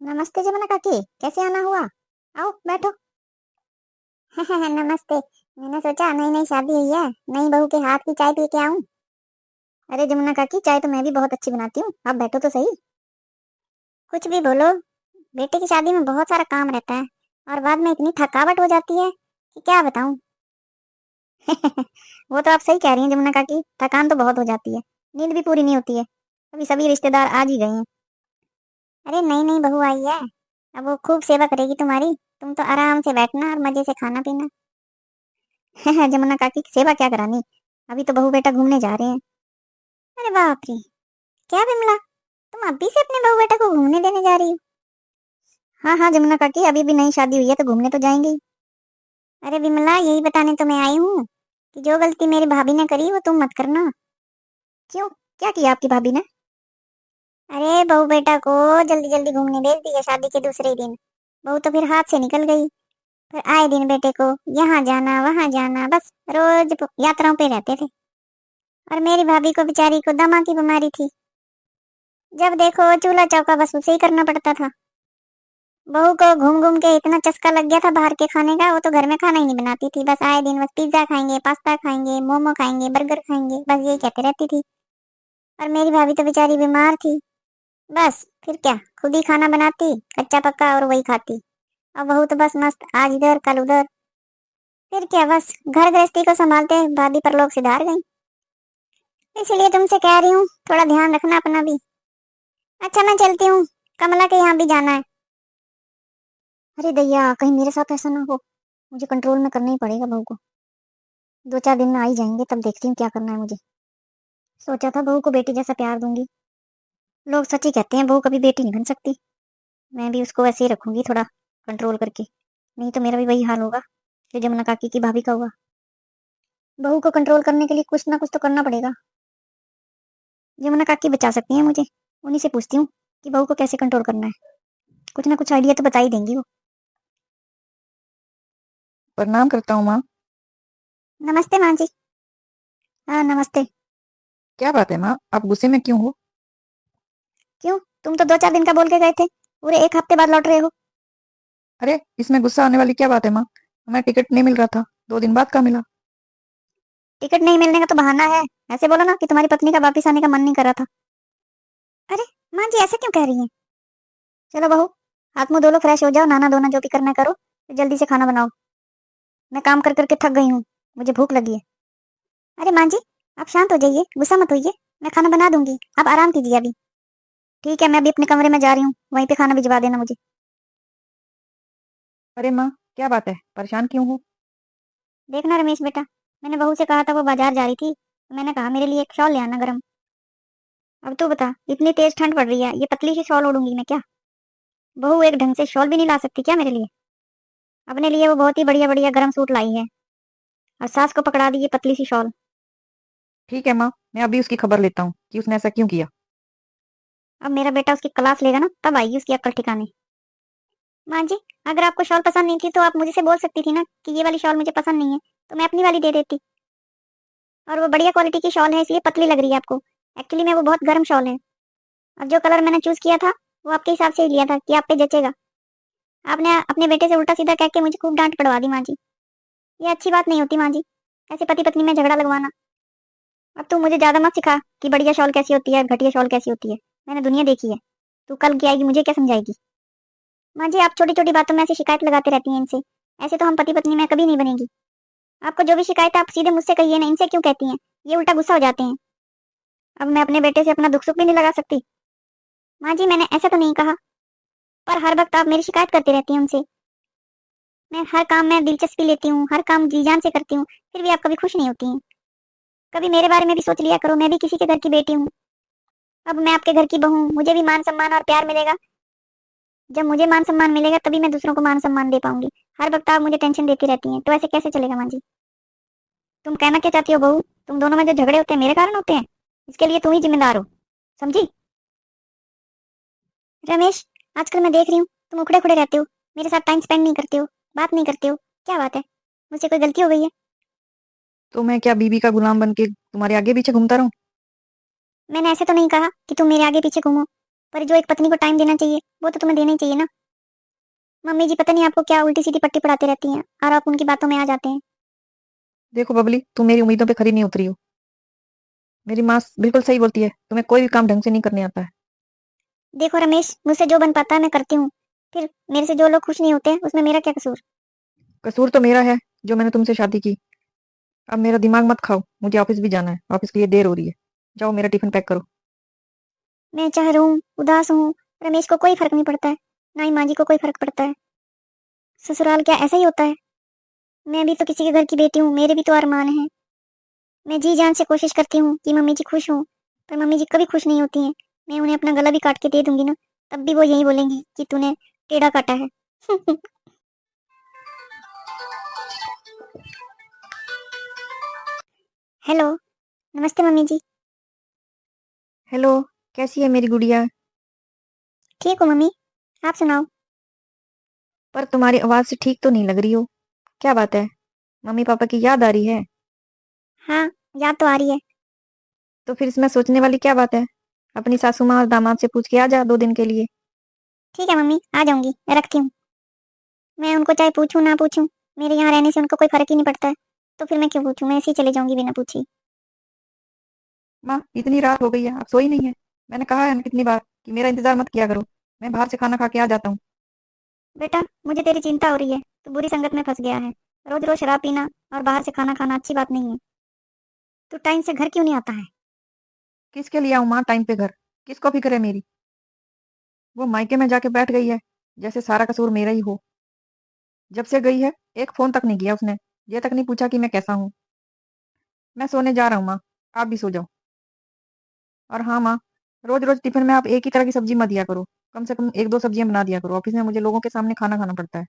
नमस्ते जमुना काकी, कैसे आना हुआ? आओ बैठो। नमस्ते। मैंने सोचा नई नई शादी हुई है, नई बहू के हाथ की चाय पी के आऊं। अरे जमुना काकी, चाय तो मैं भी बहुत अच्छी बनाती हूँ, आप बैठो तो सही। कुछ भी बोलो, बेटे की शादी में बहुत सारा काम रहता है और बाद में इतनी थकावट हो जाती है कि क्या बताऊं। वो तो आप सही कह रही हैं जमुना काकी, थकान तो बहुत हो जाती है, नींद भी पूरी नहीं होती है। अभी सभी रिश्तेदार आज ही गए हैं। अरे नई नई बहू आई है, अब वो खूब सेवा करेगी तुम्हारी। तुम तो आराम से बैठना और मजे से खाना पीना। जमुना काकी की सेवा क्या करानी, अभी तो बहू बेटा घूमने जा रहे हैं। अरे बाप रे, क्या बिमला, तुम अभी से अपने बहू बेटा को घूमने देने जा रही हो? हाँ हाँ जमुना काकी, अभी भी नई शादी हुई है तो घूमने तो जाएंगे ही। अरे बिमला, यही बताने तो मैं आई हूँ कि जो गलती मेरी भाभी ने करी वो तुम मत करना। क्यों, क्या किया आपकी भाभी ने? अरे बहू बेटा को जल्दी जल्दी घूमने भेज दिया शादी के दूसरे दिन। बहू तो फिर हाथ से निकल गई। फिर आए दिन बेटे को यहाँ जाना वहां जाना, बस रोज यात्राओं पे रहते थे। और मेरी भाभी को बेचारी को दमा की बीमारी थी। जब देखो चूल्हा चौका बस उसे ही करना पड़ता था। बहू को घूम घूम के इतना चस्का लग गया था बाहर के खाने का, वो तो घर में खाना ही नहीं बनाती थी। बस आए दिन बस पिज्जा खाएंगे, पास्ता खाएंगे, मोमो खाएंगे, बर्गर खाएंगे, बस यही कहते रहती थी। और मेरी भाभी तो बेचारी बीमार थी। बस फिर क्या, खुद ही खाना बनाती कच्चा पक्का और वही खाती। अब बहू तो बस मस्त आज इधर कल उधर। फिर क्या, बस घर गृहस्थी को संभालते भाभी परलोक सिधार गई। इसलिए तुमसे कह रही हूँ, थोड़ा ध्यान रखना अपना भी। अच्छा मैं चलती हूँ, कमला के यहाँ भी जाना है। अरे दैया, कहीं मेरे साथ ऐसा ना हो। मुझे कंट्रोल में करना ही पड़ेगा बहू को। 2-4 दिन में आ ही जाएंगे, तब देखती हूँ क्या करना है मुझे। सोचा था बहू को बेटी जैसा प्यार दूंगी। लोग सच ही कहते हैं बहू कभी बेटी नहीं बन सकती। मैं भी उसको वैसे ही रखूंगी, थोड़ा कंट्रोल करके। नहीं तो मेरा भी वही हाल होगा जो जमुना काकी की भाभी का हुआ। बहू को कंट्रोल करने के लिए कुछ ना कुछ तो करना पड़ेगा। जमुना काकी बचा सकती हैं मुझे, उन्हीं से पूछती हूँ कि बहू को कैसे कंट्रोल करना है। कुछ ना कुछ आइडिया तो बता ही देंगी वो। प्रणाम करता हूँ माँ। नमस्ते माँ जी। हाँ नमस्ते। क्या बात है माँ, आप गुस्से में क्यों हो? क्यों, तुम तो 2-4 दिन का बोल के गए थे, पूरे एक हफ्ते बाद लौट रहे हो। अरे इसमें गुस्सा आने वाली क्या बात है माँ? हमें टिकट नहीं मिल रहा था, 2 दिन बाद का मिला। टिकट नहीं मिलने का तो बहाना है। ऐसे बोलो ना कि तुम्हारी पत्नी का वापिस आने का मन नहीं कर रहा था। अरे माँ जी, ऐसे क्यों कह रही हैं? चलो बहू, हाथ मुंह धो लो, फ्रेश हो जाओ, नहाना धोना जो भी करना है करो, फिर जल्दी से खाना बनाओ। मैं काम कर करके थक गई हूँ, मुझे भूख लगी है। अरे माँ जी, आप शांत हो जाइए, गुस्सा मत होइए। मैं खाना बना दूंगी, आप आराम कीजिए अभी। ठीक है, मैं अभी अपने कमरे में जा रही हूँ, वहीं पे खाना भिजवा देना मुझे। अरे माँ, क्या बात है, परेशान क्यों हो? देखना रमेश बेटा, मैंने बहू से कहा था वो बाजार जा रही थी, तो मैंने कहा मेरे लिए एक शॉल ले आना गर्म। अब तू बता, इतनी तेज ठंड पड़ रही है, ये पतली सी शॉल ओढ़ूंगी मैं क्या? बहू एक ढंग से शॉल भी नहीं ला सकती क्या मेरे लिए? अपने लिए वो बहुत ही बढ़िया बढ़िया गर्म सूट लाई है, और सास को पकड़ा दी ये पतली सी शॉल। ठीक है माँ, मैं अभी उसकी खबर लेता हूँ कि उसने ऐसा क्यों किया। अब मेरा बेटा उसकी क्लास लेगा ना, तब आएगी उसकी अक्ल ठिकाने। माँ जी, अगर आपको शॉल पसंद नहीं थी तो आप मुझे से बोल सकती थी ना कि ये वाली शॉल मुझे पसंद नहीं है, तो मैं अपनी वाली दे देती। और वो बढ़िया क्वालिटी की शॉल है इसलिए पतली लग रही है आपको। एक्चुअली में वो बहुत गर्म शॉल है। और जो कलर मैंने चूज किया था वो आपके हिसाब से ही लिया था कि आप पे जचेगा। आपने अपने बेटे से उल्टा सीधा कह के मुझे खूब डांट पड़वा दी माँ जी। ये अच्छी बात नहीं होती माँ जी, ऐसे पति पत्नी में झगड़ा लगवाना। अब तू मुझे ज्यादा मत सिखा कि बढ़िया शॉल कैसी होती है घटिया शॉल कैसी होती है। मैंने दुनिया देखी है। तू कल की आएगी मुझे क्या समझाएगी? माँ जी, आप छोटी छोटी बातों में ऐसी शिकायत लगाते रहती हैं इनसे। ऐसे तो हम पति पत्नी में कभी नहीं बनेगी। आपको जो भी शिकायत है आप सीधे मुझसे कहिए ना, इनसे क्यों कहती हैं? ये उल्टा गुस्सा हो जाते हैं। अब मैं अपने बेटे से अपना दुख सुख भी नहीं लगा सकती? माँ जी, मैंने ऐसा तो नहीं कहा, पर हर वक्त आप मेरी शिकायत करती रहती हैं उनसे। मैं हर काम में दिलचस्पी लेती हूँ, हर काम जी जान से करती हूँ, फिर भी आप कभी खुश नहीं होती हैं। कभी मेरे बारे में भी सोच लिया करो, मैं भी किसी के घर की बेटी हूँ। अब मैं आपके घर की बहू हूँ, मुझे भी मान सम्मान और प्यार मिलेगा। जब मुझे मान सम्मान मिलेगा तभी मैं दूसरों को मान सम्मान दे पाऊंगी। हर वक्त आप मुझे टेंशन देती रहती हैं, तो ऐसे कैसे चलेगा माँ जी? तुम कहना क्या चाहती हो बहू? तुम दोनों में जो झगड़े होते हैं मेरे कारण होते हैं, इसके लिए तुम ही जिम्मेदार हो, समझी? रमेश, आजकल मैं देख रही हूँ तुम उखड़े खुड़े रहते हो, मेरे साथ टाइम स्पेंड नहीं करते हो, बात नहीं करते हो। क्या बात है? मुझसे कोई गलती हो गई है? तो मैं क्या बीबी का गुलाम बन के तुम्हारे आगे पीछे घूमता रहूं? मैंने ऐसे तो नहीं कहा कि तुम मेरे आगे पीछे घूमो। पर जो एक पत्नी को टाइम देना चाहिए वो तो तुम्हें देना ही चाहिए ना। मम्मी जी पता नहीं आपको क्या उल्टी सीधी पट्टी पढ़ाती रहती हैं और आप उनकी बातों में आ जाते हैं। देखो बबली, तुम मेरी उम्मीदों पे खरी नहीं उतरी हो। मेरी माँ बिल्कुल सही बोलती है, तुम्हें कोई भी काम ढंग से नहीं करने आता है। देखो रमेश, मुझसे जो बन पाता है मैं करती हूँ, फिर मेरे से जो लोग खुश नहीं होते उसमें मेरा क्या कसूर। कसूर तो मेरा है जो मैंने तुमसे शादी की। अब मेरा दिमाग मत खाओ, मुझे ऑफिस भी जाना है, ऑफिस के लिए देर हो रही है। जाओ मेरा टिफिन पैक करो। मैं चाहे रहूं उदास हूँ, रमेश को कोई फर्क नहीं पड़ता है, ना ही माँ जी को कोई फर्क पड़ता है। ससुराल क्या ऐसा ही होता है? मैं भी तो किसी के घर की बेटी हूँ, मेरे भी तो अरमान हैं। मैं जी जान से कोशिश करती हूँ कि मम्मी जी खुश हों, पर मम्मी जी कभी खुश नहीं होती हैं। मैं उन्हें अपना गला भी काट के दे दूंगी ना, तब भी वो यही बोलेंगी कि तूने टेढ़ा काटा है। हेलो, नमस्ते मम्मी जी। हेलो, कैसी है मेरी गुड़िया? ठीक हो मम्मी, आप सुनाओ। पर तुम्हारी आवाज से ठीक तो नहीं लग रही हो। क्या बात है? मम्मी पापा की याद आ रही है? हाँ, याद तो आ रही है। तो फिर इसमें सोचने वाली क्या बात है? अपनी सासू माँ और दामाद से पूछ के आ जा 2 दिन के लिए। ठीक है मम्मी, आ जाऊंगी, रखती हूँ। मैं उनको चाहे पूछूं ना पूछूं, मेरे यहाँ रहने से उनको कोई फर्क ही नहीं पड़ता है, तो फिर मैं क्यों पूछूं, मैं ऐसे ही चले जाऊंगी बिना पूछी। माँ, इतनी रात हो गई है, आप सोई नहीं है? मैंने कहा है ना कितनी बार कि मेरा इंतजार मत किया करो। मैं बाहर से खाना खा के आ जाता हूँ। बेटा, मुझे तेरी चिंता हो रही है, तो बुरी संगत में फंस गया है। रोज रोज शराब पीना और बाहर से खाना खाना अच्छी बात नहीं है। तू टाइम से घर क्यों नहीं आता है? किसके लिए आऊँ माँ टाइम पे घर? किसको फिक्र है मेरी? वो मायके में जाके बैठ गई है, जैसे सारा कसूर मेरा ही हो। जब से गई है, एक फोन तक नहीं किया उसने। ये तक नहीं पूछा कि मैं कैसा हूँ। मैं सोने जा रहा हूँ माँ, आप भी सो जाओ। और हाँ माँ, रोज रोज टिफिन में आप एक ही तरह की सब्जी मत दिया करो। कम से कम 1-2 सब्जियां बना दिया करो, ऑफिस में मुझे लोगों के सामने खाना खाना पड़ता है।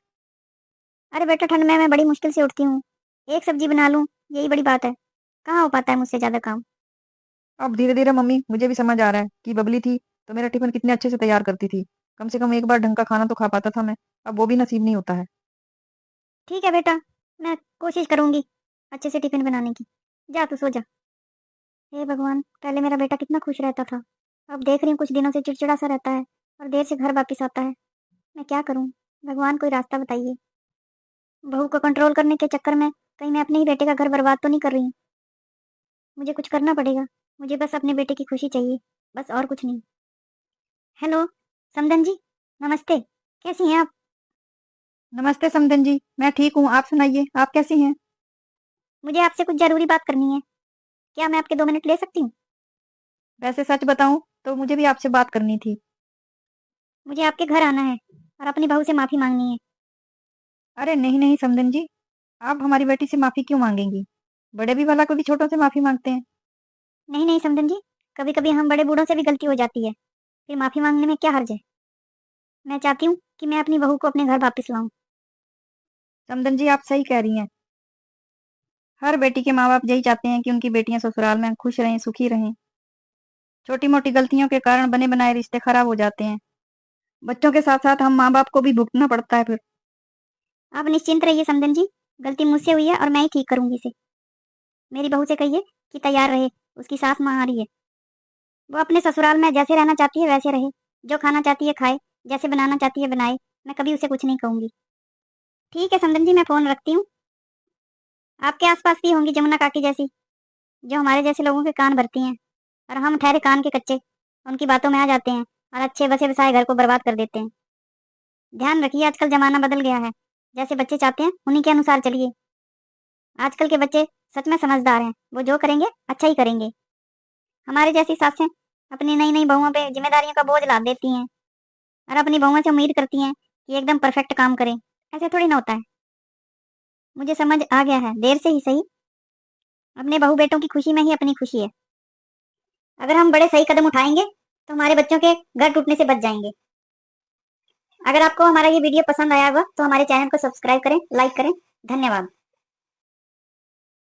अरे बेटा, ठंड में मैं बड़ी मुश्किल से उठती हूँ, एक सब्जी बना लूँ यही बड़ी बात है। कहाँ हो पाता है मुझसे ज्यादा काम। अब धीरे धीरे मम्मी मुझे भी समझ आ रहा है कि बबली थी तो मेरा टिफिन कितने अच्छे से तैयार करती थी। कम से कम एक बार ढंग का खाना तो खा पाता था मैं। अब वो भी नसीब नहीं होता है। ठीक है बेटा, मैं कोशिश करूंगी अच्छे से टिफिन बनाने की। जा तू सो जा। हे भगवान, पहले मेरा बेटा कितना खुश रहता था, अब देख रही हूँ कुछ दिनों से चिड़चिड़ा सा रहता है और देर से घर वापस आता है। मैं क्या करूँ? भगवान कोई रास्ता बताइए। बहू को कंट्रोल करने के चक्कर में कहीं मैं अपने ही बेटे का घर बर्बाद तो नहीं कर रही हूँ। मुझे कुछ करना पड़ेगा। मुझे बस अपने बेटे की खुशी चाहिए, बस और कुछ नहीं। हेलो समदन जी, नमस्ते, कैसी हैं आप? नमस्ते समधन जी, मैं ठीक हूँ, आप सुनाइए, आप कैसी हैं? मुझे आपसे कुछ जरूरी बात करनी है, क्या मैं आपके 2 मिनट ले सकती हूँ? वैसे सच बताऊं तो मुझे भी आपसे बात करनी थी। मुझे आपके घर आना है और अपनी बहू से माफी मांगनी है। अरे नहीं नहीं समधन जी, आप हमारी बेटी से माफी क्यों मांगेंगी? बड़े भी भला कभी छोटों से माफी मांगते हैं। नहीं नहीं समदन जी, कभी कभी हम बड़े बूढ़ों से भी गलती हो जाती है, फिर माफी मांगने में क्या हर्ज है। मैं चाहती हूँ कि मैं अपनी बहू को अपने घर वापस लाऊं। समधन जी, आप सही कह रही हैं। हर बेटी के माँ बाप यही चाहते हैं कि उनकी बेटियां ससुराल में खुश रहें, सुखी रहें। छोटी मोटी गलतियों के कारण बने बनाए रिश्ते खराब हो जाते हैं। बच्चों के साथ साथ हम माँ बाप को भी भुगतना पड़ता है फिर। आप निश्चिंत रहिए समदन जी, गलती मुझसे हुई है और मैं ही ठीक करूंगी इसे। मेरी बहू से कहिए कि तैयार रहे, उसकी सास माँ आ रही है। वो अपने ससुराल में जैसे रहना चाहती है वैसे रहे, जो खाना चाहती है खाए, जैसे बनाना चाहती है बनाए। मैं कभी उसे कुछ नहीं कहूंगी। ठीक है समदन जी, मैं फोन रखती हूँ। आपके आसपास भी होंगी जमुना काकी जैसी, जो हमारे जैसे लोगों के कान भरती हैं, और हम ठहरे कान के कच्चे उनकी बातों में आ जाते हैं और अच्छे बसे बसाए घर को बर्बाद कर देते हैं। ध्यान रखिए, आजकल जमाना बदल गया है, जैसे बच्चे चाहते हैं उन्हीं के अनुसार चलिए। आजकल के बच्चे सच में समझदार हैं, वो जो करेंगे अच्छा ही करेंगे। हमारे जैसी सासें अपनी नई नई बहुओं पे जिम्मेदारियों का बोझ लाद देती हैं और अपनी बहुओं से उम्मीद करती हैं कि एकदम परफेक्ट काम करें। ऐसे थोड़ी ना होता है। मुझे समझ आ गया है, देर से ही सही। अपने बहू बेटों की खुशी में ही अपनी खुशी है। अगर हम बड़े सही कदम उठाएंगे तो हमारे बच्चों के घर टूटने से बच जाएंगे। अगर आपको हमारा ये वीडियो पसंद आया होगा तो हमारे चैनल को सब्सक्राइब करें, लाइक करें। धन्यवाद।